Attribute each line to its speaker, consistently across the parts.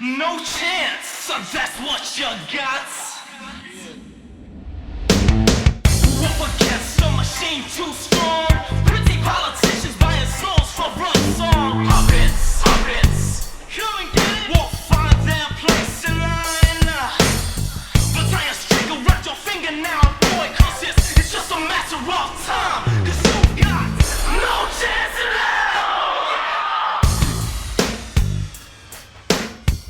Speaker 1: No chance, so that's what you got. Up against a machine too strong. Pretty politicians buying souls for run song. Puppets, come and get it. Won't find their place in line. But I am straight around your finger now, boy, cause it's just a matter of time. Cause you've got no chance in hell.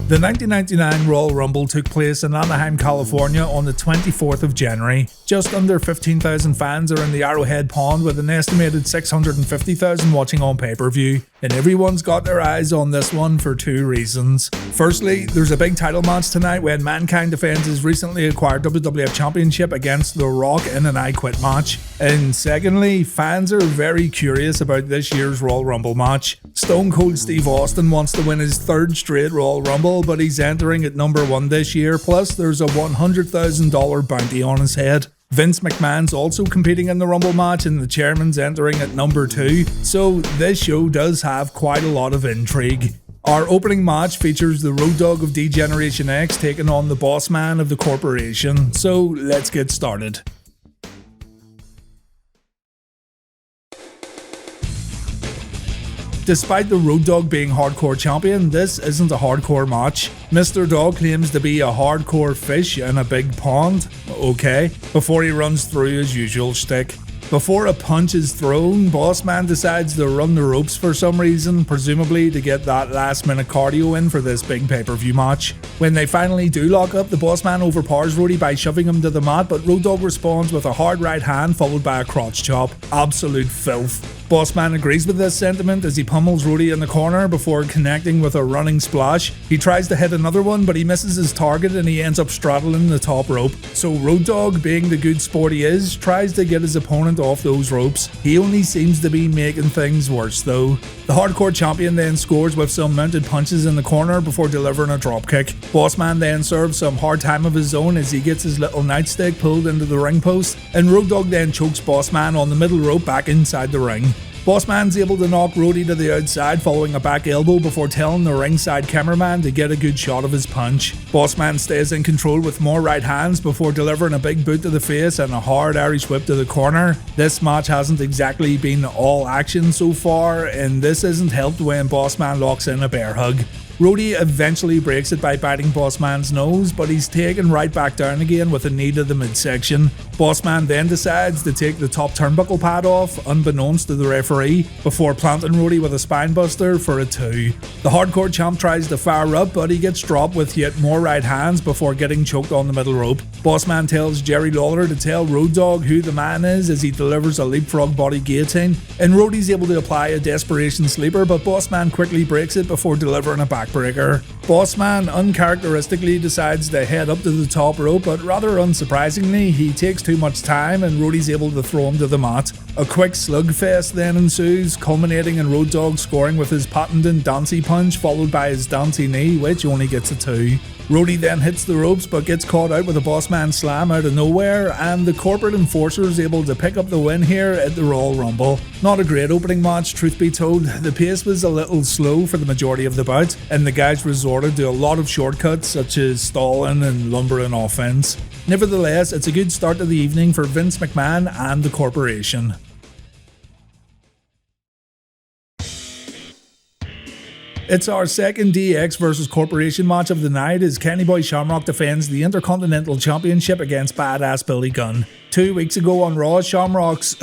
Speaker 2: The 1999 Royal Rumble took place in Anaheim, California on the 24th of January. Just under 15,000 fans are in the Arrowhead Pond with an estimated 650,000 watching on pay-per-view. And everyone's got their eyes on this one for two reasons. Firstly, there's a big title match tonight when Mankind defends his recently acquired WWF Championship against The Rock in an I Quit match. And secondly, fans are very curious about this year's Royal Rumble match. Stone Cold Steve Austin wants to win his third straight Royal Rumble, but he's entering at number 1 this year, plus there's a $100,000 bounty on his head. Vince McMahon's also competing in the Rumble match and the chairman's entering at number 2, so this show does have quite a lot of intrigue. Our opening match features the Road Dogg of D-Generation X taking on the boss man of the corporation, so let's get started. Despite the Road Dogg being hardcore champion, this isn't a hardcore match. Mr. Dogg claims to be a hardcore fish in a big pond, okay, before he runs through his usual shtick. Before a punch is thrown, Boss Man decides to run the ropes for some reason, presumably to get that last minute cardio in for this big pay-per-view match. When they finally do lock up, the Boss Man overpowers Roddy by shoving him to the mat, but Road Dogg responds with a hard right hand followed by a crotch chop. Absolute filth. Boss Man agrees with this sentiment as he pummels Roddy in the corner before connecting with a running splash. He tries to hit another one, but he misses his target and he ends up straddling the top rope. So Road Dogg, being the good sport he is, tries to get his opponent off those ropes. He only seems to be making things worse though. The hardcore champion then scores with some mounted punches in the corner before delivering a dropkick. Boss Man then serves some hard time of his own as he gets his little nightstick pulled into the ring post, and Road Dogg then chokes Boss Man on the middle rope back inside the ring. Boss Man's able to knock Roddy to the outside following a back elbow before telling the ringside cameraman to get a good shot of his punch. Boss Man stays in control with more right hands before delivering a big boot to the face and a hard Irish whip to the corner. This match hasn't exactly been all action so far, and this isn't helped when Boss Man locks in a bear hug. Roddy eventually breaks it by biting Boss Man's nose, but he's taken right back down again with a knee to the midsection. Boss Man then decides to take the top turnbuckle pad off, unbeknownst to the referee, before planting Roddy with a spinebuster for a 2. The hardcore champ tries to fire up, but he gets dropped with yet more right hands before getting choked on the middle rope. Boss Man tells Jerry Lawler to tell Road Dogg who the man is as he delivers a leapfrog body guillotine, and Roddy's able to apply a desperation sleeper, but Boss Man quickly breaks it before delivering a backbreaker. Boss Man uncharacteristically decides to head up to the top rope, but rather unsurprisingly, he takes too much time and Roddy's able to throw him to the mat. A quick slugfest then ensues, culminating in Road Dogg scoring with his patented Dancy punch followed by his Dancy knee, which only gets a 2. Roddy then hits the ropes but gets caught out with a Boss Man slam out of nowhere, and the corporate enforcer is able to pick up the win here at the Royal Rumble. Not a great opening match, truth be told. The pace was a little slow for the majority of the bout, and the guys resorted to a lot of shortcuts such as stalling and lumbering offense. Nevertheless, it's a good start to the evening for Vince McMahon and the corporation. It's our second DX vs Corporation match of the night as Kenny Boy Shamrock defends the Intercontinental Championship against badass Billy Gunn. 2 weeks ago on Raw, Shamrock's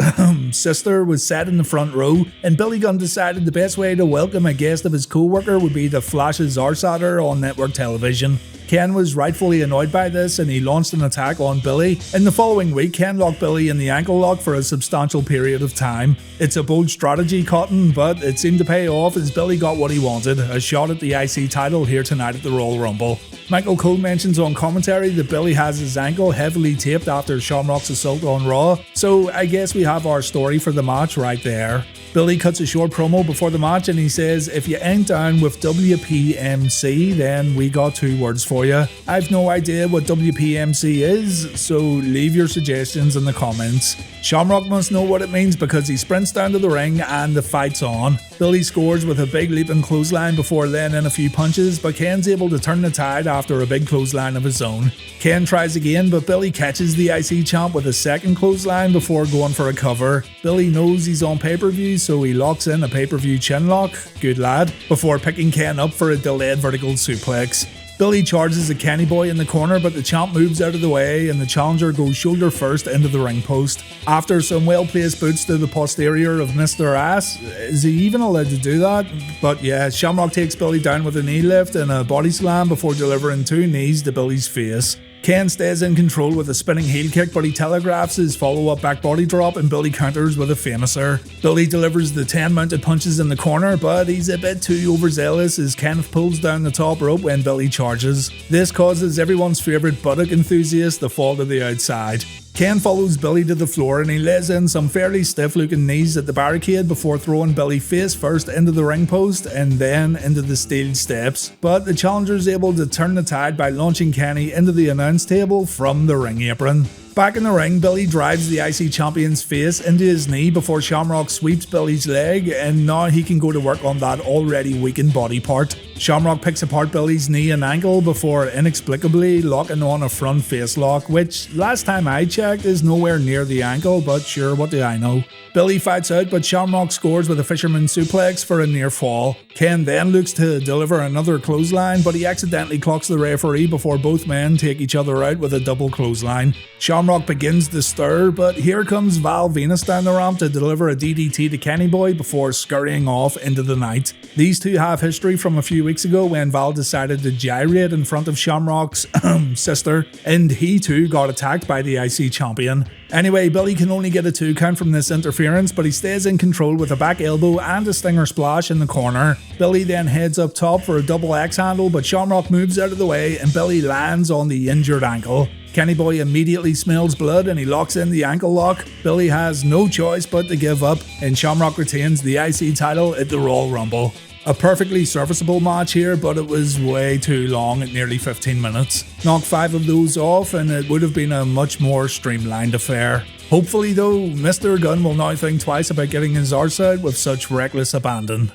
Speaker 2: sister was sat in the front row, and Billy Gunn decided the best way to welcome a guest of his co-worker would be to flash his arse at her on network television. Ken was rightfully annoyed by this and he launched an attack on Billy. In the following week, Ken locked Billy in the ankle lock for a substantial period of time. It's a bold strategy, Cotton, but it seemed to pay off as Billy got what he wanted, a shot at the IC title here tonight at the Royal Rumble. Michael Cole mentions on commentary that Billy has his ankle heavily taped after Shamrock's assault on Raw, so I guess we have our story for the match right there. Billy cuts a short promo before the match and he says, if you ain't down with WPMC, then we got 2 words for you. I've no idea what WPMC is, so leave your suggestions in the comments. Shamrock must know what it means because he sprints down to the ring and the fight's on. Billy scores with a big leaping clothesline before laying in a few punches, but Ken's able to turn the tide after a big clothesline of his own. Ken tries again, but Billy catches the IC champ with a second clothesline before going for a cover. Billy knows he's on pay-per-view, so he locks in a pay-per-view chin lock, good lad, before picking Ken up for a delayed vertical suplex. Billy charges a Kenny Boy in the corner, but the champ moves out of the way and the challenger goes shoulder first into the ring post. After some well-placed boots to the posterior of Mr. Ass, is he even allowed to do that? But yeah, Shamrock takes Billy down with a knee lift and a body slam before delivering 2 knees to Billy's face. Ken stays in control with a spinning heel kick, but he telegraphs his follow-up back body drop and Billy counters with a famouser. Billy delivers the 10 mounted punches in the corner, but he's a bit too overzealous as Kenneth pulls down the top rope when Billy charges. This causes everyone's favourite buttock enthusiast to fall to the outside. Ken follows Billy to the floor and he lays in some fairly stiff looking knees at the barricade before throwing Billy face first into the ring post and then into the steel steps, but the challenger is able to turn the tide by launching Kenny into the announce table from the ring apron. Back in the ring, Billy drives the IC champion's face into his knee before Shamrock sweeps Billy's leg, and now he can go to work on that already weakened body part. Shamrock picks apart Billy's knee and ankle before inexplicably locking on a front face lock, which last time I checked is nowhere near the ankle, but sure, what do I know. Billy fights out, but Shamrock scores with a fisherman suplex for a near fall. Ken then looks to deliver another clothesline, but he accidentally clocks the referee before both men take each other out with a double clothesline. Shamrock begins to stir, but here comes Val Venus down the ramp to deliver a DDT to Kenny Boy before scurrying off into the night. These two have history from a few weeks ago when Val decided to gyrate in front of Shamrock's sister, and he too got attacked by the IC champion. Anyway, Billy can only get a 2 count from this interference, but he stays in control with a back elbow and a stinger splash in the corner. Billy then heads up top for a double X handle, but Shamrock moves out of the way and Billy lands on the injured ankle. Kenny Boy immediately smells blood and he locks in the ankle lock. Billy has no choice but to give up, and Shamrock retains the IC title at the Royal Rumble. A perfectly serviceable match here, but it was way too long at nearly 15 minutes. Knock 5 of those off and it would have been a much more streamlined affair. Hopefully though, Mr. Gunn will now think twice about getting his arse out with such reckless abandon.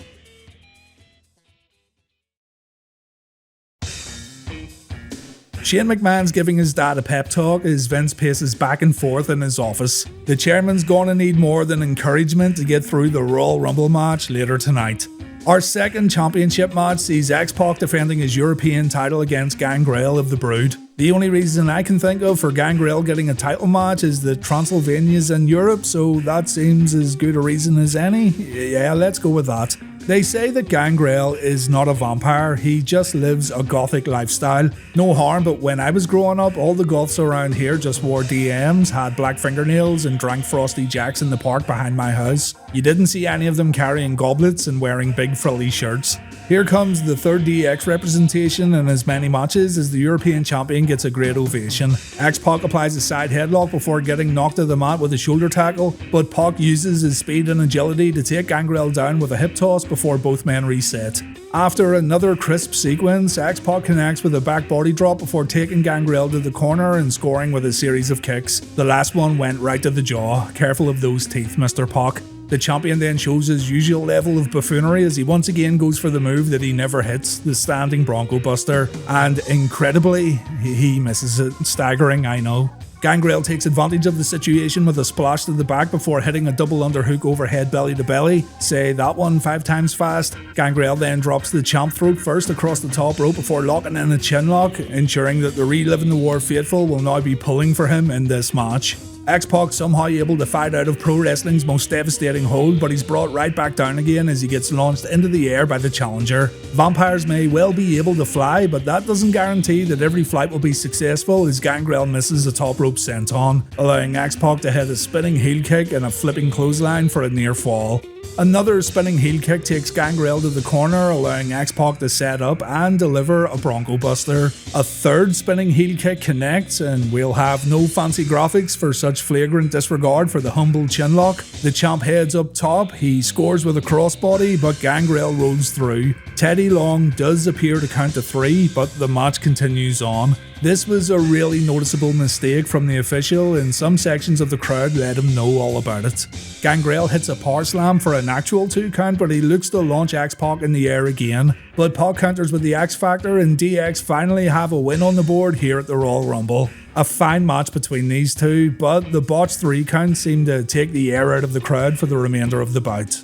Speaker 2: Shane McMahon's giving his dad a pep talk as Vince paces back and forth in his office. The chairman's gonna need more than encouragement to get through the Royal Rumble match later tonight. Our second championship match sees X-Pac defending his European title against Gangrel of the Brood. The only reason I can think of for Gangrel getting a title match is that Transylvania's in Europe, so that seems as good a reason as any. Yeah, let's go with that. They say that Gangrel is not a vampire, he just lives a gothic lifestyle. No harm, but when I was growing up, all the goths around here just wore DMs, had black fingernails and drank Frosty Jacks in the park behind my house. You didn't see any of them carrying goblets and wearing big frilly shirts. Here comes the third DX representation in as many matches as the European champion gets a great ovation. X-Pac applies a side headlock before getting knocked to the mat with a shoulder tackle, but Pac uses his speed and agility to take Gangrel down with a hip toss before both men reset. After another crisp sequence, X-Pac connects with a back body drop before taking Gangrel to the corner and scoring with a series of kicks. The last one went right to the jaw. Careful of those teeth, Mr. Pac. The champion then shows his usual level of buffoonery as he once again goes for the move that he never hits, the standing Bronco Buster, and incredibly, he misses it. Staggering, I know. Gangrel takes advantage of the situation with a splash to the back before hitting a double underhook overhead belly to belly. Say that one 5 times fast. Gangrel then drops the champ throat first across the top rope before locking in a chin lock, ensuring that the Reliving the War faithful will now be pulling for him in this match. X-Pac somehow able to fight out of pro wrestling's most devastating hold, but he's brought right back down again as he gets launched into the air by the challenger. Vampires may well be able to fly, but that doesn't guarantee that every flight will be successful as Gangrel misses a top rope senton, allowing X-Pac to hit a spinning heel kick and a flipping clothesline for a near fall. Another spinning heel kick takes Gangrel to the corner, allowing X-Pac to set up and deliver a Bronco Buster. A third spinning heel kick connects, and we'll have no fancy graphics for such flagrant disregard for the humble chinlock. The champ heads up top, he scores with a crossbody, but Gangrel rolls through. Teddy Long does appear to count to 3, but the match continues on. This was a really noticeable mistake from the official, and some sections of the crowd let him know all about it. Gangrel hits a power slam for an actual 2 count, but he looks to launch X-Pac in the air again. But Pac counters with the X Factor, and DX finally have a win on the board here at the Royal Rumble. A fine match between these two, but the botched 3 count seemed to take the air out of the crowd for the remainder of the bout.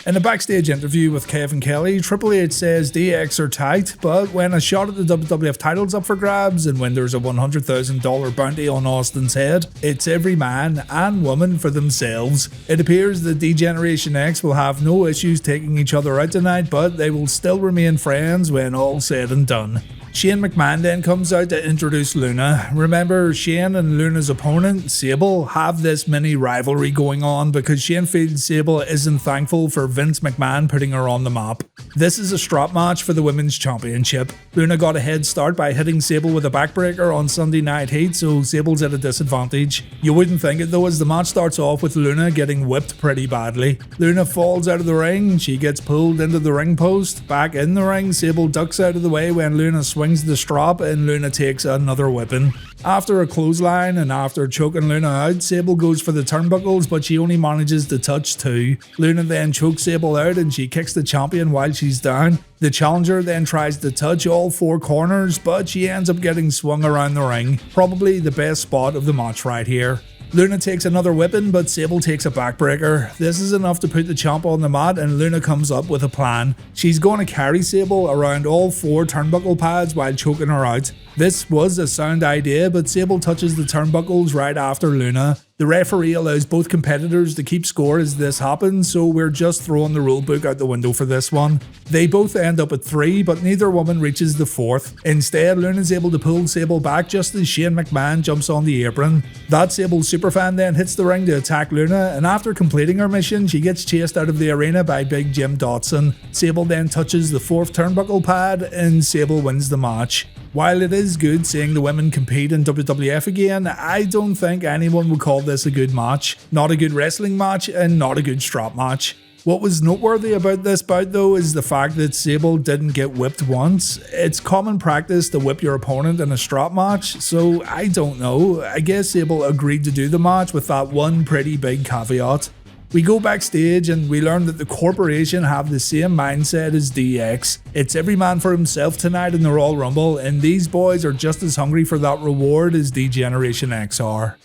Speaker 2: In a backstage interview with Kevin Kelly, Triple H says DX are tight, but when a shot at the WWF title's up for grabs and when there's a $100,000 bounty on Austin's head, it's every man and woman for themselves. It appears that D-Generation X will have no issues taking each other out tonight, but they will still remain friends when all's said and done. Shane McMahon then comes out to introduce Luna. Remember, Shane and Luna's opponent, Sable, have this mini rivalry going on because Shane feels Sable isn't thankful for Vince McMahon putting her on the map. This is a strap match for the Women's Championship. Luna got a head start by hitting Sable with a backbreaker on Sunday Night Heat, so Sable's at a disadvantage. You wouldn't think it though, as the match starts off with Luna getting whipped pretty badly. Luna falls out of the ring, she gets pulled into the ring post. Back in the ring, Sable ducks out of the way when Luna swings the strap and Luna takes another whipping. After a clothesline and after choking Luna out, Sable goes for the turnbuckles, but she only manages to touch 2. Luna then chokes Sable out and she kicks the champion while she's down. The challenger then tries to touch all 4 corners, but she ends up getting swung around the ring. Probably the best spot of the match right here. Luna takes another whipping, but Sable takes a backbreaker. This is enough to put the champ on the mat, and Luna comes up with a plan. She's going to carry Sable around all 4 turnbuckle pads while choking her out. This was a sound idea, but Sable touches the turnbuckles right after Luna. The referee allows both competitors to keep score as this happens, so we're just throwing the rulebook out the window for this one. They both end up at 3, but neither woman reaches the 4th. Instead, Luna's able to pull Sable back just as Shane McMahon jumps on the apron. That Sable superfan then hits the ring to attack Luna, and after completing her mission, she gets chased out of the arena by Big Jim Dotson. Sable then touches the 4th turnbuckle pad, and Sable wins the match. While it is good seeing the women compete in WWF again, I don't think anyone would call this a good match. Not a good wrestling match, and not a good strap match. What was noteworthy about this bout though is the fact that Sable didn't get whipped once. It's common practice to whip your opponent in a strap match, so I don't know. I guess Sable agreed to do the match with that one pretty big caveat. We go backstage and we learn that the corporation have the same mindset as DX. It's every man for himself tonight in the Royal Rumble, and these boys are just as hungry for that reward as D-Generation X are.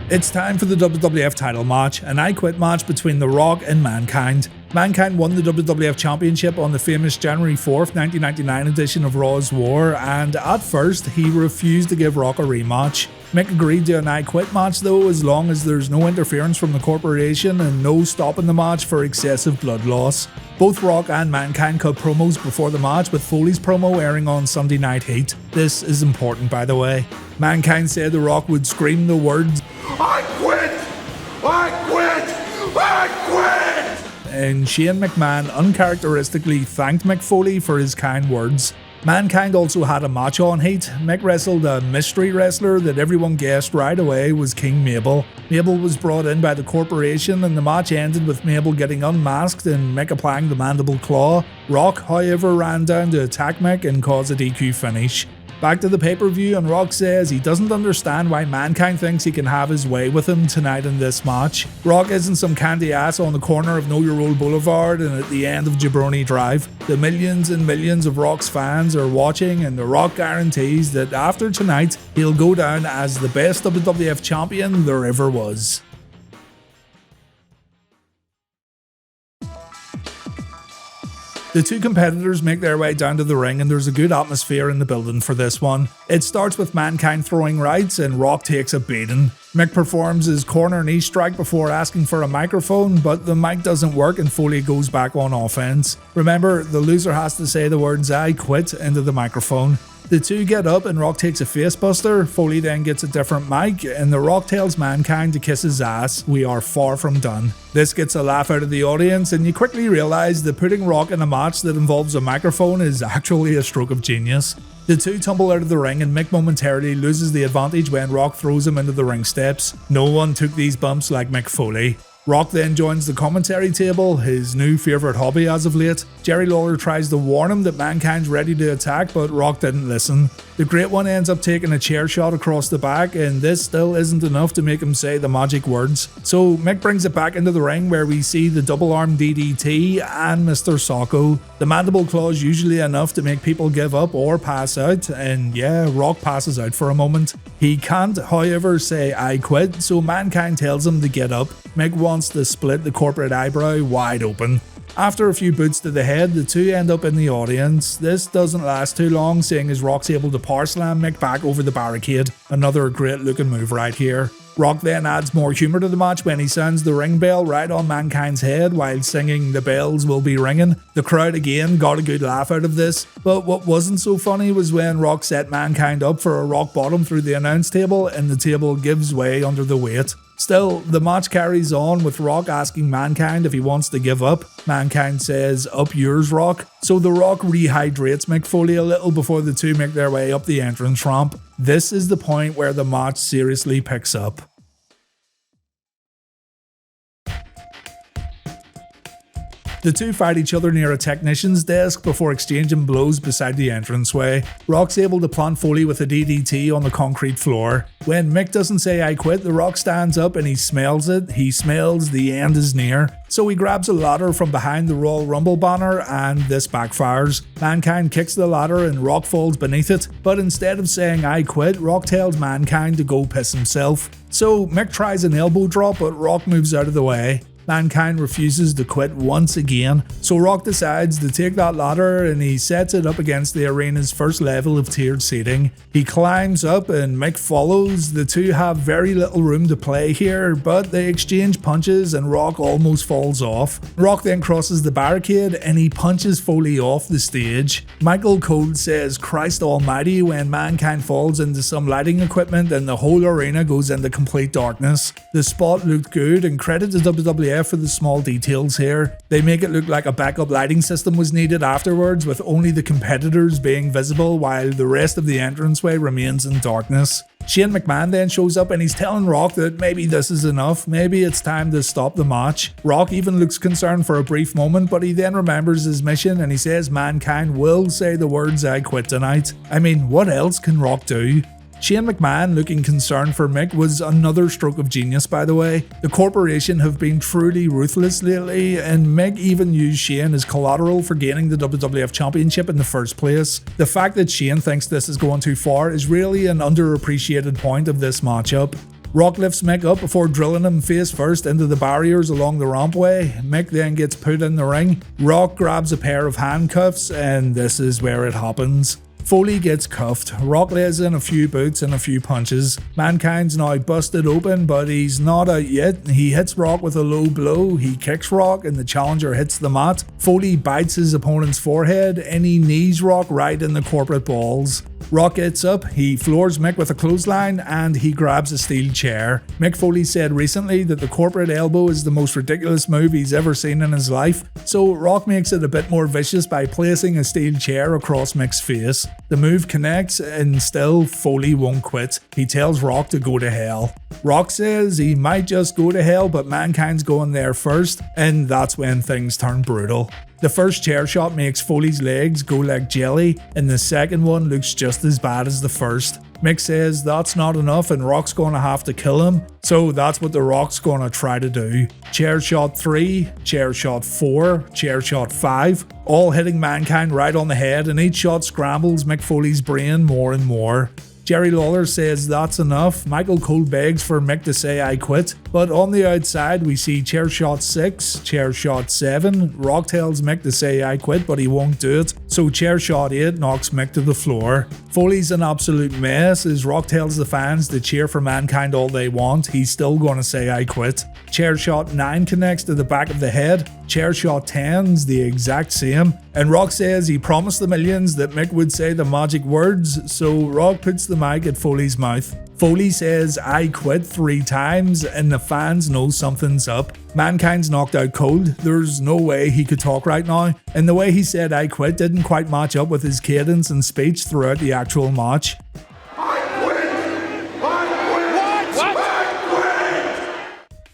Speaker 2: It's time for the WWF title match, an I Quit match between The Rock and Mankind. Mankind won the WWF Championship on the famous January 4th, 1999 edition of Raw's War, and at first he refused to give Rock a rematch. Mick agreed to an I Quit match though, as long as there's no interference from the corporation and no stopping the match for excessive blood loss. Both Rock and Mankind cut promos before the match, with Foley's promo airing on Sunday Night Heat. This is important, by the way. Mankind said The Rock would scream the words, "I quit! I quit! I quit!" And Shane McMahon uncharacteristically thanked Mick Foley for his kind words. Mankind also had a match on Heat. Mick wrestled a mystery wrestler that everyone guessed right away was King Mabel. Mabel was brought in by the corporation, and the match ended with Mabel getting unmasked and Mick applying the mandible claw. Rock, however, ran down to attack Mick and cause a DQ finish. Back to the pay-per-view, and Rock says he doesn't understand why Mankind thinks he can have his way with him tonight in this match. Rock isn't some candy ass on the corner of Know Your Role Boulevard and at the end of Jabroni Drive. The millions and millions of Rock's fans are watching, and The Rock guarantees that after tonight, he'll go down as the best WWF champion there ever was. The two competitors make their way down to the ring, and there's a good atmosphere in the building for this one. It starts with Mankind throwing rights and Rock takes a beating. Mick performs his corner knee strike before asking for a microphone, but the mic doesn't work and Foley goes back on offense. Remember, the loser has to say the words "I quit" into the microphone. The two get up and Rock takes a facebuster. Foley then gets a different mic, and The Rock tells Mankind to kiss his ass. We are far from done. This gets a laugh out of the audience, and you quickly realise that putting Rock in a match that involves a microphone is actually a stroke of genius. The two tumble out of the ring and Mick momentarily loses the advantage when Rock throws him into the ring steps. No one took these bumps like Mick Foley. Rock then joins the commentary table, his new favourite hobby as of late. Jerry Lawler tries to warn him that Mankind's ready to attack, but Rock didn't listen. The Great One ends up taking a chair shot across the back, and this still isn't enough to make him say the magic words. So Mick brings it back into the ring where we see the double arm DDT and Mr. Socko. The mandible claw is usually enough to make people give up or pass out, and yeah, Rock passes out for a moment. He can't, however, say I quit, so Mankind tells him to get up. Mick wants to split the corporate eyebrow wide open. After a few boots to the head, the two end up in the audience. This doesn't last too long, seeing as Rock's able to power slam Mick back over the barricade. Another great looking move right here. Rock then adds more humour to the match when he sounds the ring bell right on Mankind's head while singing "The bells will be ringing." The crowd again got a good laugh out of this, but what wasn't so funny was when Rock set Mankind up for a rock bottom through the announce table and the table gives way under the weight. Still, the match carries on with Rock asking Mankind if he wants to give up. Mankind says, "Up yours, Rock." So the Rock rehydrates Mick Foley a little before the two make their way up the entrance ramp. This is the point where the match seriously picks up. The two fight each other near a technician's desk before exchanging blows beside the entranceway. Rock's able to plant Foley with a DDT on the concrete floor. When Mick doesn't say I quit, the Rock stands up and he smells it. He smells the end is near. So he grabs a ladder from behind the Royal Rumble banner and this backfires. Mankind kicks the ladder and Rock falls beneath it, but instead of saying I quit, Rock tells Mankind to go piss himself. So Mick tries an elbow drop, but Rock moves out of the way. Mankind refuses to quit once again, so Rock decides to take that ladder and he sets it up against the arena's first level of tiered seating. He climbs up and Mick follows. The two have very little room to play here, but they exchange punches and Rock almost falls off. Rock then crosses the barricade and he punches Foley off the stage. Michael Cole says Christ almighty when Mankind falls into some lighting equipment and the whole arena goes into complete darkness. The spot looked good and credit to WWF for the small details here. They make it look like a backup lighting system was needed afterwards, with only the competitors being visible while the rest of the entranceway remains in darkness. Shane McMahon then shows up and he's telling Rock that maybe this is enough, maybe it's time to stop the match. Rock even looks concerned for a brief moment, but he then remembers his mission and he says Mankind will say the words I quit tonight. I mean, what else can Rock do? Shane McMahon looking concerned for Mick was another stroke of genius, by the way. The corporation have been truly ruthless lately, and Mick even used Shane as collateral for gaining the WWF Championship in the first place. The fact that Shane thinks this is going too far is really an underappreciated point of this matchup. Rock lifts Mick up before drilling him face first into the barriers along the rampway. Mick then gets put in the ring. Rock grabs a pair of handcuffs, and this is where it happens. Foley gets cuffed. Rock lays in a few boots and a few punches. Mankind's now busted open, but he's not out yet. He hits Rock with a low blow. He kicks Rock and the challenger hits the mat. Foley bites his opponent's forehead and he knees Rock right in the corporate balls. Rock gets up, he floors Mick with a clothesline and he grabs a steel chair. Mick Foley said recently that the corporate elbow is the most ridiculous move he's ever seen in his life, so Rock makes it a bit more vicious by placing a steel chair across Mick's face. The move connects and still Foley won't quit. He tells Rock to go to hell. Rock says he might just go to hell, but Mankind's going there first, and that's when things turn brutal. The first chair shot makes Foley's legs go like jelly, and the second one looks just as bad as the first. Mick says that's not enough and Rock's gonna have to kill him, so that's what the Rock's gonna try to do. Chair shot 3, chair shot 4, chair shot 5, all hitting Mankind right on the head, and each shot scrambles Mick Foley's brain more and more. Jerry Lawler says that's enough. Michael Cole begs for Mick to say I quit, but on the outside we see chair shot 6, chair shot 7. Rock tells Mick to say I quit, but he won't do it, so chair shot 8 knocks Mick to the floor. Foley's an absolute mess as Rock tells the fans to cheer for Mankind all they want. He's still gonna say I quit. Chair shot 9 connects to the back of the head. Chair shot 10's the exact same. And Rock says he promised the millions that Mick would say the magic words, so Rock puts the mic at Foley's mouth. Foley says "I quit" 3 times and the fans know something's up. Mankind's knocked out cold, there's no way he could talk right now, and the way he said "I quit" didn't quite match up with his cadence and speech throughout the actual match.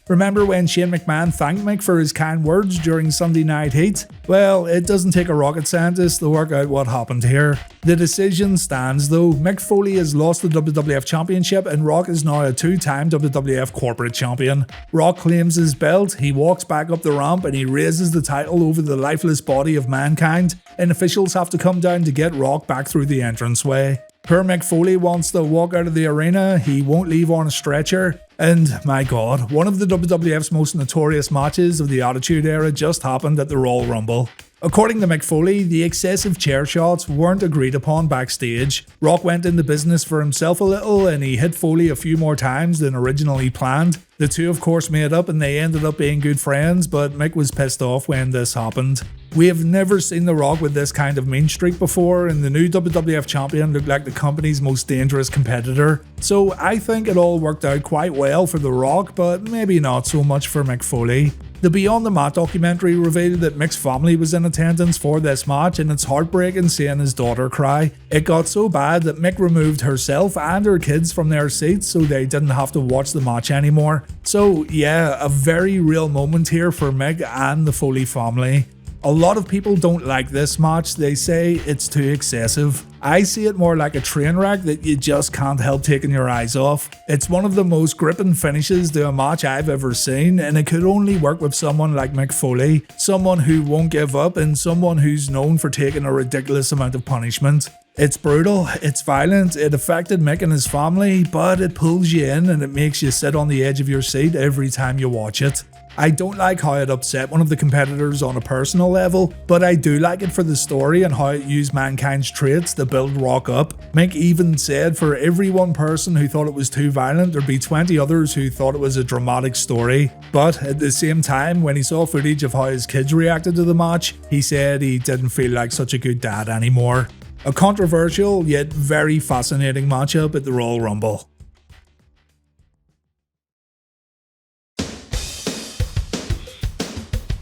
Speaker 2: Remember when Shane McMahon thanked Mick for his kind words during Sunday Night Heat? Well, it doesn't take a rocket scientist to work out what happened here. The decision stands though. Mick Foley has lost the WWF Championship and Rock is now a 2-time WWF Corporate Champion. Rock claims his belt, he walks back up the ramp and he raises the title over the lifeless body of Mankind, and officials have to come down to get Rock back through the entranceway. Poor Mick Foley wants to walk out of the arena, he won't leave on a stretcher, and my god, one of the WWF's most notorious matches of the Attitude Era just happened at the Royal Rumble. According to Mick Foley, the excessive chair shots weren't agreed upon backstage. Rock went into business for himself a little and he hit Foley a few more times than originally planned. The two of course made up and they ended up being good friends, but Mick was pissed off when this happened. We have never seen The Rock with this kind of mean streak before, and the new WWF champion looked like the company's most dangerous competitor. So I think it all worked out quite well for The Rock, but maybe not so much for Mick Foley. The Beyond the Mat documentary revealed that Mick's family was in attendance for this match, and it's heartbreaking seeing his daughter cry. It got so bad that Mick removed herself and her kids from their seats so they didn't have to watch the match anymore. So yeah, a very real moment here for Mick and the Foley family. A lot of people don't like this match, they say it's too excessive. I see it more like a train wreck that you just can't help taking your eyes off. It's one of the most gripping finishes to a match I've ever seen, and it could only work with someone like Mick Foley, someone who won't give up and someone who's known for taking a ridiculous amount of punishment. It's brutal, it's violent, it affected Mick and his family, but it pulls you in and it makes you sit on the edge of your seat every time you watch it. I don't like how it upset one of the competitors on a personal level, but I do like it for the story and how it used Mankind's traits to build Rock up. Mick even said for every one person who thought it was too violent, there'd be 20 others who thought it was a dramatic story. But at the same time, when he saw footage of how his kids reacted to the match, he said he didn't feel like such a good dad anymore. A controversial yet very fascinating matchup at the Royal Rumble.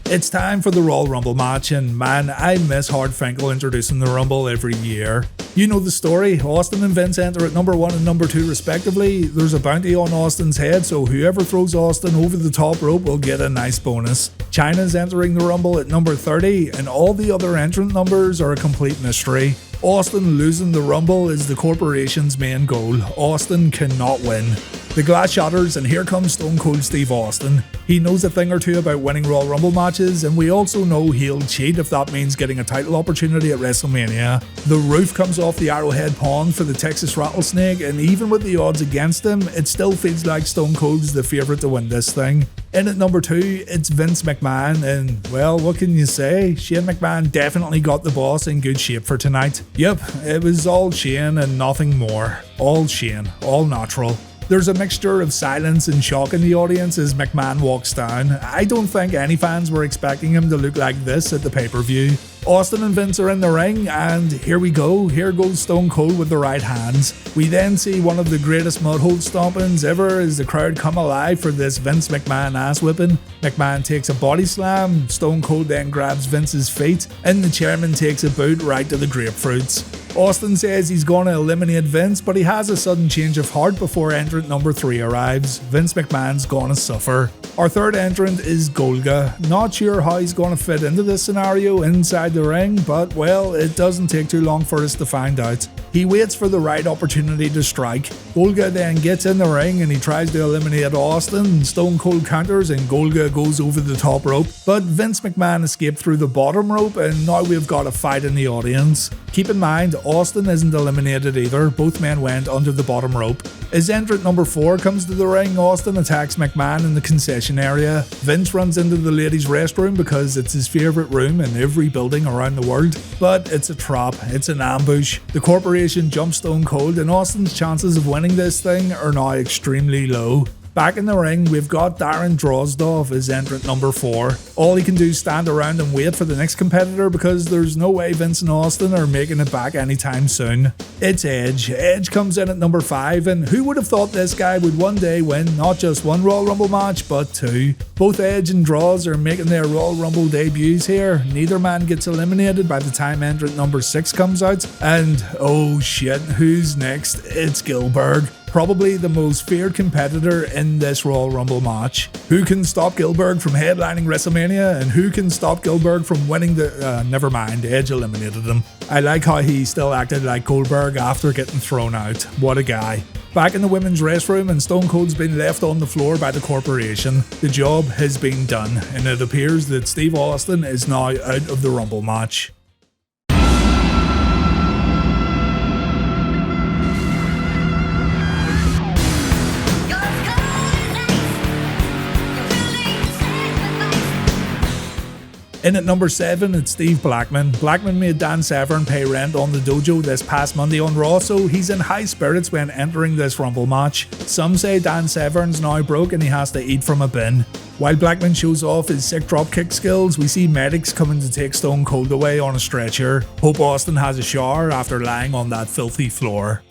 Speaker 2: It's time for the Royal Rumble match, and man, I miss Hardfinkel introducing the Rumble every year. You know the story, Austin and Vince enter at number 1 and number 2 respectively. There's a bounty on Austin's head, so whoever throws Austin over the top rope will get a nice bonus. Chyna's entering the Rumble at number 30, and all the other entrant numbers are a complete mystery. Austin losing the Rumble is the corporation's main goal. Austin cannot win. The glass shatters and here comes Stone Cold Steve Austin. He knows a thing or two about winning Royal Rumble matches, and we also know he'll cheat if that means getting a title opportunity at WrestleMania. The roof comes off the Arrowhead Pond for the Texas Rattlesnake, and even with the odds against him, it still feels like Stone Cold's the favourite to win this thing. In at number 2, it's Vince McMahon, and well, what can you say? Shane McMahon definitely got the boss in good shape for tonight. Yep, it was all Shane and nothing more. All Shane, all natural. There's a mixture of silence and shock in the audience as McMahon walks down. I don't think any fans were expecting him to look like this at the pay-per-view. Austin and Vince are in the ring, and here we go, here goes Stone Cold with the right hands. We then see one of the greatest mudhole stompings ever as the crowd come alive for this Vince McMahon ass whipping. McMahon takes a body slam, Stone Cold then grabs Vince's feet, and the chairman takes a boot right to the grapefruits. Austin says he's gonna eliminate Vince, but he has a sudden change of heart before entrant number 3 arrives. Vince McMahon's gonna suffer. Our third entrant is Golga. Not sure how he's gonna fit into this scenario inside the ring, but well, it doesn't take too long for us to find out. He waits for the right opportunity to strike. Golga then gets in the ring and he tries to eliminate Austin. Stone Cold counters and Golga goes over the top rope, but Vince McMahon escaped through the bottom rope and now we've got a fight in the audience. Keep in mind, Austin isn't eliminated either, both men went under the bottom rope. As entrant number 4 comes to the ring, Austin attacks McMahon in the concession area. Vince runs into the ladies' restroom because it's his favourite room in every building around the world. But it's a trap, it's an ambush. The corporation jumps Stone Cold and Austin's chances of winning this thing are now extremely low. Back in the ring, we've got Darren Drozdov as entrant number 4. All he can do is stand around and wait for the next competitor because there's no way Vince and Austin are making it back anytime soon. It's Edge. Edge comes in at number 5, and who would have thought this guy would one day win not just one Royal Rumble match, but 2. Both Edge and Droz are making their Royal Rumble debuts here. Neither man gets eliminated by the time entrant number 6 comes out, and oh shit, who's next? It's Gillberg. Probably the most feared competitor in this Royal Rumble match. Who can stop Gillberg from headlining WrestleMania, and who can stop Gillberg from winning the... never mind, Edge eliminated him. I like how he still acted like Goldberg after getting thrown out. What a guy. Back in the women's restroom, and Stone Cold's been left on the floor by the corporation. The job has been done, and it appears that Steve Austin is now out of the Rumble match. In at number 7, it's Steve Blackman. Blackman made Dan Severn pay rent on the dojo this past Monday on Raw, so he's in high spirits when entering this Rumble match. Some say Dan Severn's now broke and he has to eat from a bin. While Blackman shows off his sick dropkick skills, we see medics coming to take Stone Cold away on a stretcher. Hope Austin has a shower after lying on that filthy floor.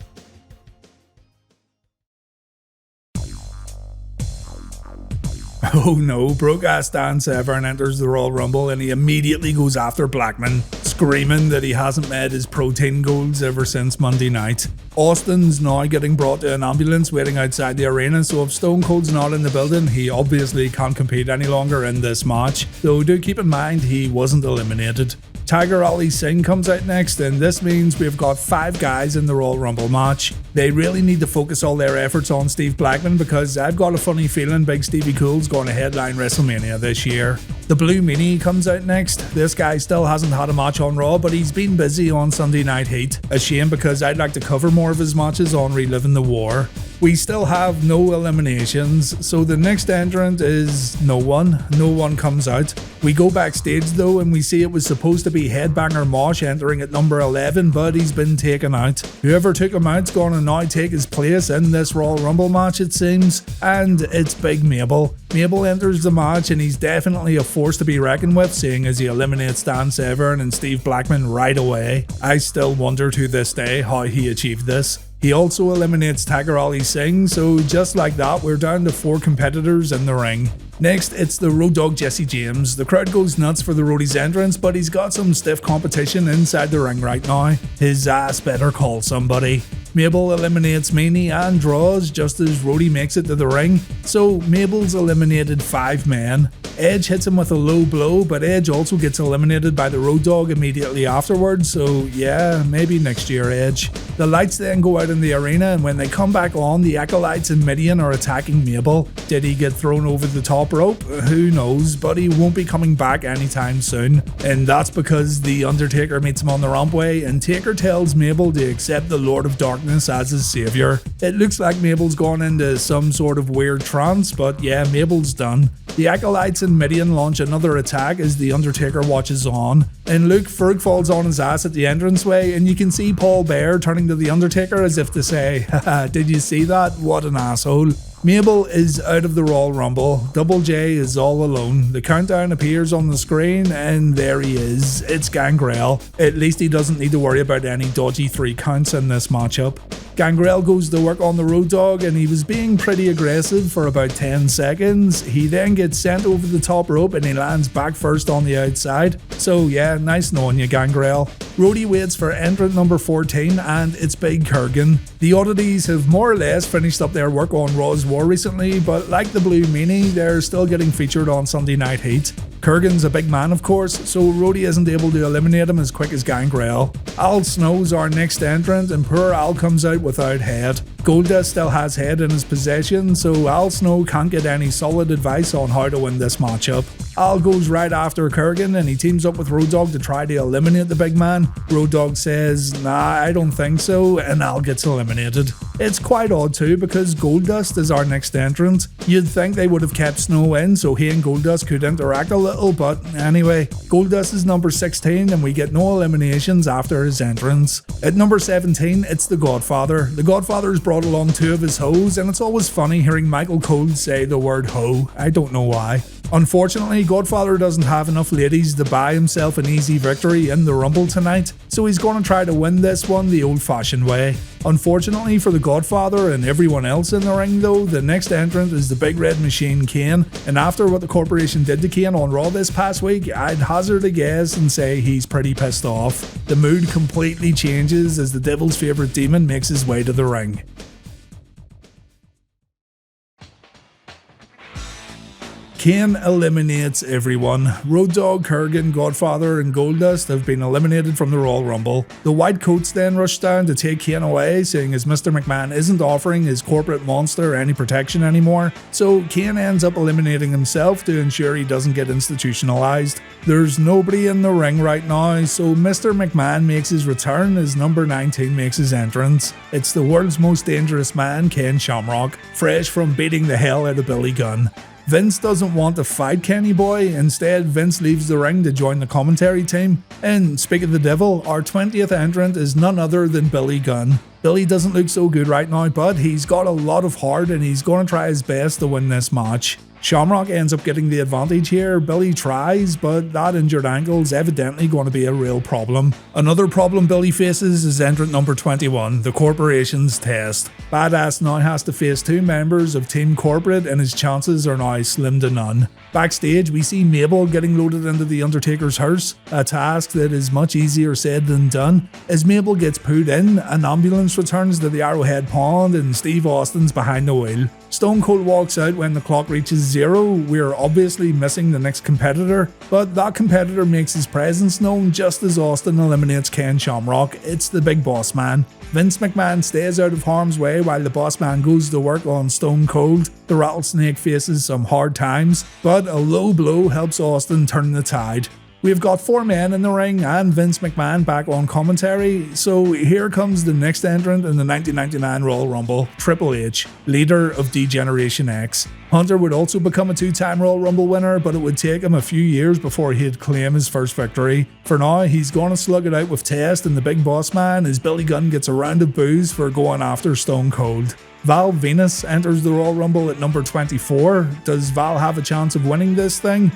Speaker 2: Oh no, broke-ass Dan Severn enters the Royal Rumble and he immediately goes after Blackman, screaming that he hasn't met his protein goals ever since Monday night. Austin's now getting brought to an ambulance waiting outside the arena, so if Stone Cold's not in the building, he obviously can't compete any longer in this match, though do keep in mind he wasn't eliminated. Tiger Ali Singh comes out next, and this means we've got 5 guys in the Royal Rumble match. They really need to focus all their efforts on Steve Blackman because I've got a funny feeling Big Stevie Cool's going to headline WrestleMania this year. The Blue Meanie comes out next. This guy still hasn't had a match on Raw, but he's been busy on Sunday Night Heat. A shame because I'd like to cover more of his matches on Reliving the War. We still have no eliminations, so the next entrant is no one. No one comes out. We go backstage though and we see it was supposed to be Headbanger Mosh entering at number 11, but he's been taken out. Whoever took him out's gonna now take his place in this Royal Rumble match, it seems, and it's Big Mabel. Mabel enters the match and he's definitely a force to be reckoned with, seeing as he eliminates Dan Severn and Steve Blackman right away. I still wonder to this day how he achieved this. He also eliminates Tiger Ali Singh, so just like that, we're down to 4 competitors in the ring. Next, it's the Road Dogg Jesse James. The crowd goes nuts for the roadie's entrance, but he's got some stiff competition inside the ring right now. His ass better call somebody. Mabel eliminates Meanie and Droz just as Roddy makes it to the ring, so Mabel's eliminated 5 men. Edge hits him with a low blow, but Edge also gets eliminated by the Road Dogg immediately afterwards, so yeah, maybe next year, Edge. The lights then go out in the arena, and when they come back on, the Acolytes and Midian are attacking Mabel. Did he get thrown over the top rope? Who knows, but he won't be coming back anytime soon. And that's because the Undertaker meets him on the rampway, and Taker tells Mabel to accept the Lord of Darkness as his savior. It looks like Mabel's gone into some sort of weird trance, but yeah, Mabel's done. The Acolytes and Midian launch another attack as the Undertaker watches on, and Luke Ferg falls on his ass at the entranceway, and you can see Paul Bear turning to the Undertaker as if to say, haha, did you see that? What an asshole. Mabel is out of the Royal Rumble. Double J is all alone. The countdown appears on the screen and there he is. It's Gangrel. At least he doesn't need to worry about any dodgy 3 counts in this matchup. Gangrel goes to work on the Road Dogg and he was being pretty aggressive for about 10 seconds. He then gets sent over the top rope and he lands back first on the outside. So yeah, nice knowing you, Gangrel. Roddy waits for entrant number 14 and it's Big Kurgan. The Oddities have more or less finished up their work on Raw's War recently, but like the Blue Meanie, they're still getting featured on Sunday Night Heat. Kurgan's a big man, of course, so Roddy isn't able to eliminate him as quick as Gangrel. Al Snow's our next entrant, and poor Al comes out without head. Goldust still has head in his possession, so Al Snow can't get any solid advice on how to win this matchup. Al goes right after Kurgan and he teams up with Road Dogg to try to eliminate the big man. Road Dogg says, nah, I don't think so, and Al gets eliminated. It's quite odd too because Goldust is our next entrant. You'd think they would have kept Snow in so he and Goldust could interact a little, but anyway, Goldust is number 16 and we get no eliminations after his entrance. At number 17, it's The Godfather. The Godfather's brought brought along 2 of his hoes, and it's always funny hearing Michael Cole say the word hoe. I don't know why. Unfortunately, Godfather doesn't have enough ladies to buy himself an easy victory in the Rumble tonight, so he's going to try to win this one the old-fashioned way. Unfortunately for the Godfather and everyone else in the ring though, the next entrant is the Big Red Machine Kane, and after what the corporation did to Kane on Raw this past week, I'd hazard a guess and say he's pretty pissed off. The mood completely changes as the Devil's favourite demon makes his way to the ring. Kane eliminates everyone. Road Dogg, Kurgan, Godfather and Goldust have been eliminated from the Royal Rumble. The White Coats then rush down to take Kane away, saying as Mr. McMahon isn't offering his corporate monster any protection anymore, so Kane ends up eliminating himself to ensure he doesn't get institutionalized. There's nobody in the ring right now, so Mr. McMahon makes his return as number 19 makes his entrance. It's the world's most dangerous man, Ken Shamrock, fresh from beating the hell out of Billy Gunn. Vince doesn't want to fight Kenny Boy, instead Vince leaves the ring to join the commentary team. And speak of the devil, our 20th entrant is none other than Billy Gunn. Billy doesn't look so good right now, but he's got a lot of heart and he's going to try his best to win this match. Shamrock ends up getting the advantage here. Billy tries, but that injured ankle is evidently going to be a real problem. Another problem Billy faces is entrant number 21, the Corporation's Test. Badass now has to face 2 members of Team Corporate and his chances are now slim to none. Backstage, we see Mabel getting loaded into the Undertaker's hearse, a task that is much easier said than done. As Mabel gets put in, an ambulance returns to the Arrowhead Pond and Steve Austin's behind the wheel. Stone Cold walks out when the clock reaches 0. We're obviously missing the next competitor, but that competitor makes his presence known just as Austin eliminates Ken Shamrock. It's the Big Boss Man. Vince McMahon stays out of harm's way while the Boss Man goes to work on Stone Cold. The Rattlesnake faces some hard times, but a low blow helps Austin turn the tide. We've got 4 men in the ring and Vince McMahon back on commentary, so here comes the next entrant in the 1999 Royal Rumble, Triple H, leader of D-Generation X. Hunter would also become a 2-time Royal Rumble winner, but it would take him a few years before he'd claim his first victory. For now, he's going to slug it out with Test and the Big Boss Man as Billy Gunn gets a round of boos for going after Stone Cold. Val Venus enters the Royal Rumble at number 24. Does Val have a chance of winning this thing?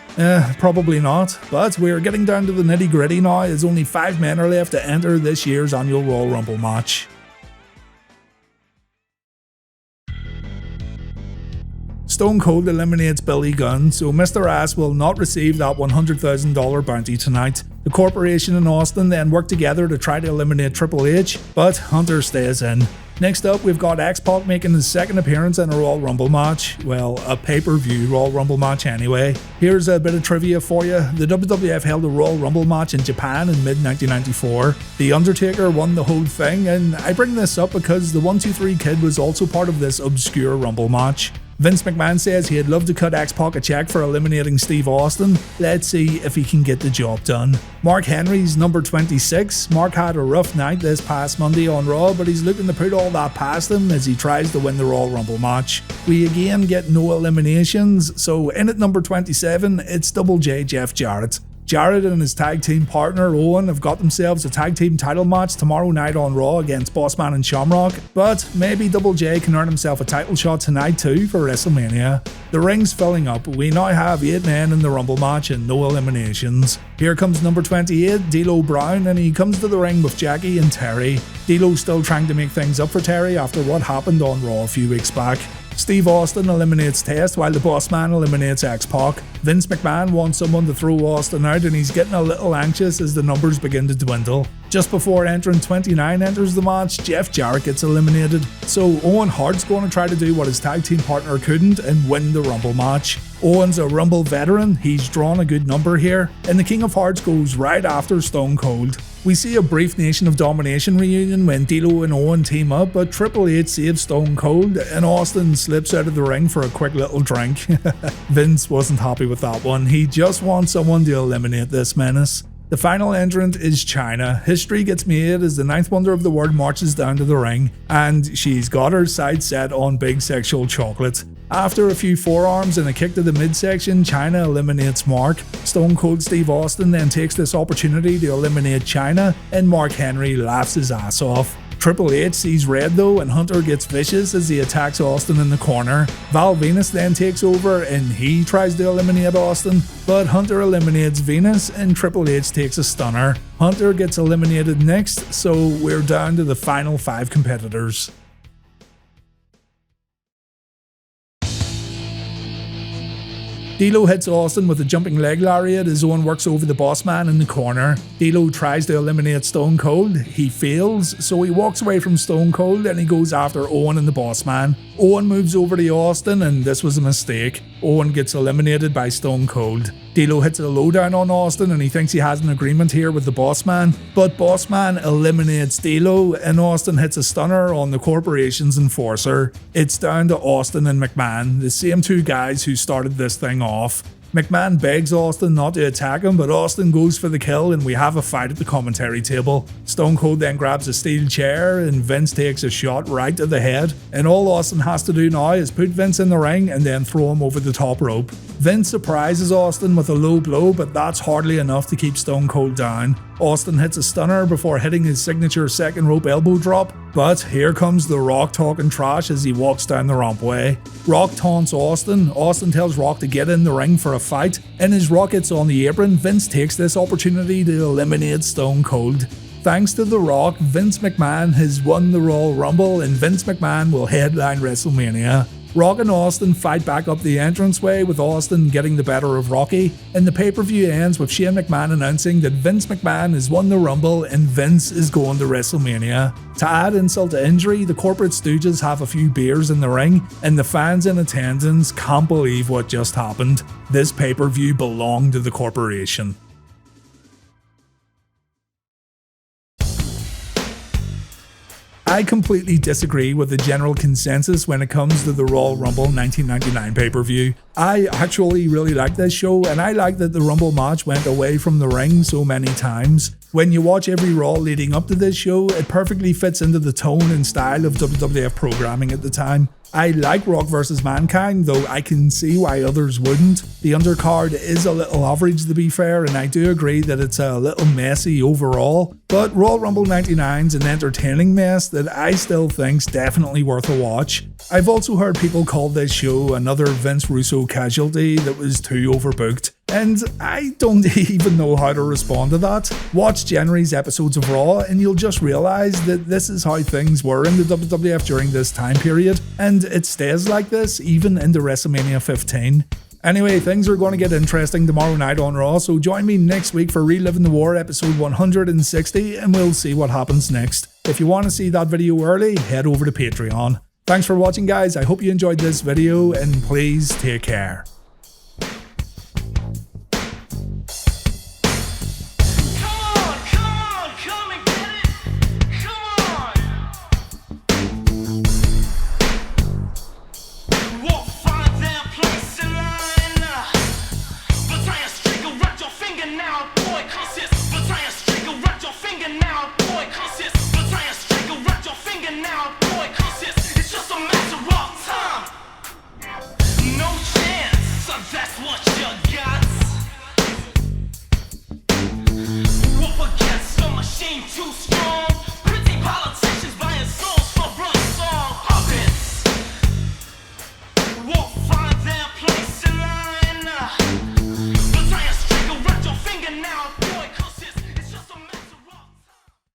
Speaker 2: Probably not. But we're getting down to the nitty gritty now as only 5 men are left to enter this year's annual Royal Rumble match. Stone Cold eliminates Billy Gunn, so Mr. Ass will not receive that $100,000 bounty tonight. The Corporation and Austin then work together to try to eliminate Triple H, but Hunter stays in. Next up, we've got X-Pac making his second appearance in a Royal Rumble match. Well, a pay-per-view Royal Rumble match anyway. Here's a bit of trivia for you. The WWF held a Royal Rumble match in Japan in mid-1994. The Undertaker won the whole thing, and I bring this up because the 1-2-3 Kid was also part of this obscure Rumble match. Vince McMahon says he'd love to cut X-Pac a check for eliminating Steve Austin. Let's see if he can get the job done. Mark Henry's number 26. Mark had a rough night this past Monday on Raw, but he's looking to put all that past him as he tries to win the Royal Rumble match. We again get no eliminations, so in at number 27, it's Double J Jeff Jarrett. Jarrett and his tag team partner Owen have got themselves a tag team title match tomorrow night on Raw against Bossman and Shamrock, but maybe Double J can earn himself a title shot tonight too for WrestleMania. The ring's filling up. We now have 8 men in the Rumble match and no eliminations. Here comes number 28, D'Lo Brown, and he comes to the ring with Jackie and Terry. D'Lo's still trying to make things up for Terry after what happened on Raw a few weeks back. Steve Austin eliminates Test while the Boss Man eliminates X-Pac. Vince McMahon wants someone to throw Austin out and he's getting a little anxious as the numbers begin to dwindle. Just before entrant 29 enters the match, Jeff Jarrett gets eliminated, so Owen Hart's going to try to do what his tag team partner couldn't and win the Rumble match. Owen's a Rumble veteran, he's drawn a good number here, and the King of Hearts goes right after Stone Cold. We see a brief Nation of Domination reunion when D'Lo and Owen team up, but Triple H saves Stone Cold and Austin slips out of the ring for a quick little drink. Vince wasn't happy with that one, he just wants someone to eliminate this menace. The final entrant is Chyna. History gets made as the 9th wonder of the world marches down to the ring, and she's got her sights set on big sexual chocolate. After a few forearms and a kick to the midsection, Chyna eliminates Mark. Stone Cold Steve Austin then takes this opportunity to eliminate Chyna, and Mark Henry laughs his ass off. Triple H sees red though, and Hunter gets vicious as he attacks Austin in the corner. Val Venus then takes over and he tries to eliminate Austin, but Hunter eliminates Venus and Triple H takes a stunner. Hunter gets eliminated next, so we're down to the final 5 competitors. D'Lo hits Austin with a jumping leg lariat as Owen works over the boss man in the corner. D'Lo tries to eliminate Stone Cold. He fails, so he walks away from Stone Cold and he goes after Owen and the boss man. Owen moves over to Austin and this was a mistake. Owen gets eliminated by Stone Cold. D'Lo hits a lowdown on Austin and he thinks he has an agreement here with the boss man, but boss man eliminates D'Lo and Austin hits a stunner on the corporation's enforcer. It's down to Austin and McMahon, the same 2 guys who started this thing off. McMahon begs Austin not to attack him, but Austin goes for the kill and we have a fight at the commentary table. Stone Cold then grabs a steel chair and Vince takes a shot right to the head, and all Austin has to do now is put Vince in the ring and then throw him over the top rope. Vince surprises Austin with a low blow, but that's hardly enough to keep Stone Cold down. Austin hits a stunner before hitting his signature second rope elbow drop, but here comes The Rock talking trash as he walks down the rampway. Rock taunts Austin. Austin tells Rock to get in the ring for a fight, and as Rock gets on the apron, Vince takes this opportunity to eliminate Stone Cold. Thanks to The Rock, Vince McMahon has won the Royal Rumble and Vince McMahon will headline WrestleMania. Rock and Austin fight back up the entranceway with Austin getting the better of Rocky, and the pay-per-view ends with Shane McMahon announcing that Vince McMahon has won the Rumble and Vince is going to WrestleMania. To add insult to injury, the corporate stooges have a few beers in the ring, and the fans in attendance can't believe what just happened. This pay-per-view belonged to the corporation. I completely disagree with the general consensus when it comes to the Royal Rumble 1999 pay-per-view. I actually really like this show, and I like that the Rumble match went away from the ring so many times. When you watch every Raw leading up to this show, it perfectly fits into the tone and style of WWF programming at the time. I like Rock vs Mankind, though I can see why others wouldn't. The undercard is a little average to be fair, and I do agree that it's a little messy overall, but Royal Rumble 99's an entertaining mess that I still think's definitely worth a watch. I've also heard people call this show another Vince Russo casualty that was too overbooked, and I don't even know how to respond to that. Watch January's episodes of Raw and you'll just realise that this is how things were in the WWF during this time period, and it stays like this even into WrestleMania 15. Anyway, things are going to get interesting tomorrow night on Raw, so join me next week for Reliving the War episode 160 and we'll see what happens next. If you want to see that video early, head over to Patreon. Thanks for watching guys, I hope you enjoyed this video and please take care.
Speaker 1: That's what you got.